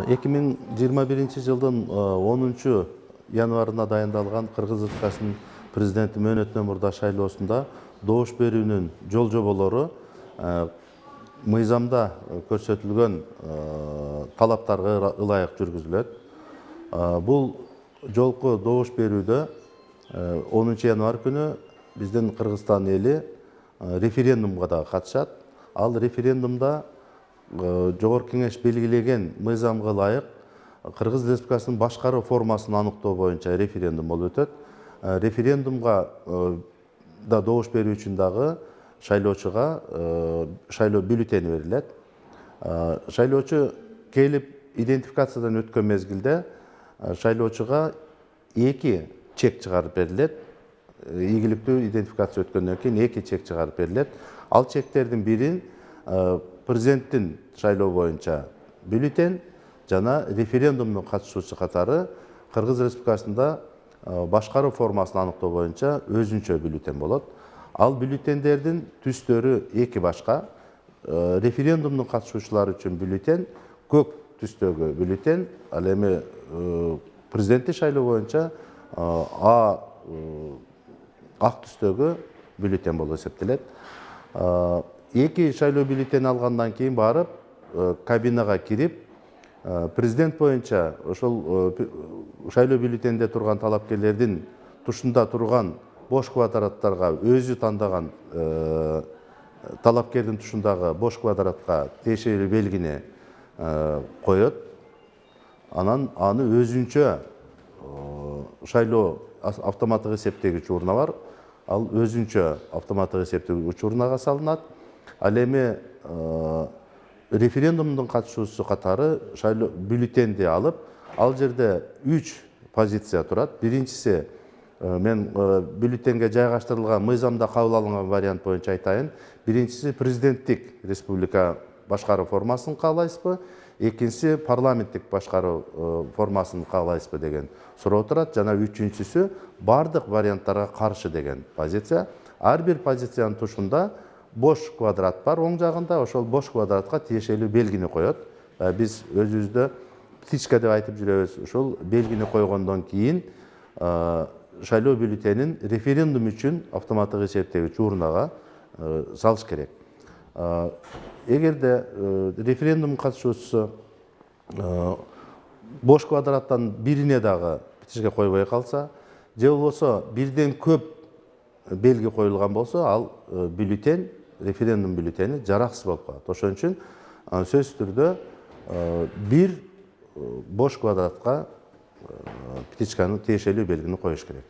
2021 жылдын 10 январына дайындалган Кыргыз Республикасынын президенти мөөнөтүнөн мурда шайлоосунда добуш берүүнүн жол жоболору мыйзамда көрсөтүлгөн талаптарга ылайык жүргүзүлөт. Бул жолку добуш берүүдө 10 январ күнү биздин Кыргызстан эли референдумга да катышат. Ал референдумда Жогорку Кеңеш белгилеген мыйзамга ылайык Кыргыз Республикасынын башкаруу формасын аныктоо боюнча референдум болуп өтөт. Референдумга да добуш берүү үчүн дагы шайлоочуга шайлоо бюллетени берилет. Шайлоочу келип идентификациядан өткөн мезгилде шайлоочуга 2 чек чыгарып берилет. Ийгиликтүү идентификация өткөндөн кийин 2 чек чыгарып берилет. Ал чектердин бирин президенттин шайлоо боюнча бюллетен жана референдумдун катышуучу катары Кыргыз Республикасында башкаруу формасын аныктоо боюнча өзүнчө бюллетен болот. Ал бюллетендердин түстөрү 2 башка. Референдумдун катышуучулары үчүн бюллетен көк түстөгү бюллетен, ал эми президенттик шайлоо боюнча ак түстөгү бюллетен болуп эсептелет. 2 шайлоо бюллетени алгандан кийин барып кабинага кирип президент боюнча ошол шайлоо бюллетенде турган талапкерлердин тушунда турган бош квадраттарга өзү тандаган талапкердин тушундагы бош квадратка тиешелүү белгини коет. Анан аны өзүнчө шайлоо автоматтык эсептегич урна бар. Ал өзүнчө автоматтык эсептегич урнага салынат. Ал эми референдумдун катышуучусу катары шайлоо бюллетенди алып, ал жерде 3 позиция турат. Биринчиси мен бюллетенге жайгаштырылган мыйзамда кабыл алынган вариант боюнча айтайын. Биринчиси президенттик республика башкаруу формасын каалайсызбы? Экинчиси парламенттик башкаруу формасын каалайсызбы деген суроо турат. Жана үчүнчүсү бардык варианттарга каршы деген позиция. Ар бир позициянын тушунда бош квадрат бар оң жагында, ошол бош квадратка тиешелүү белгини коет. Биз өзүбүздө птичка деп айтып жүрөбүз. Ошол белгини койгондон кийин шайлоо бюллетенин референдум үчүн автоматтык эсептегич урнага салыш керек. Эгерде референдум катышуучусу бош квадраттан бирине дагы птичка койбой калса, же болбосо бирден көп белги коюлган болсо, ал бюллетен, референдум бюллетени жараксыз болуп калат. Ошон үчүн сөзсүз түрдө бир бош квадратка птичканын тиешелүү белгини коюш керек.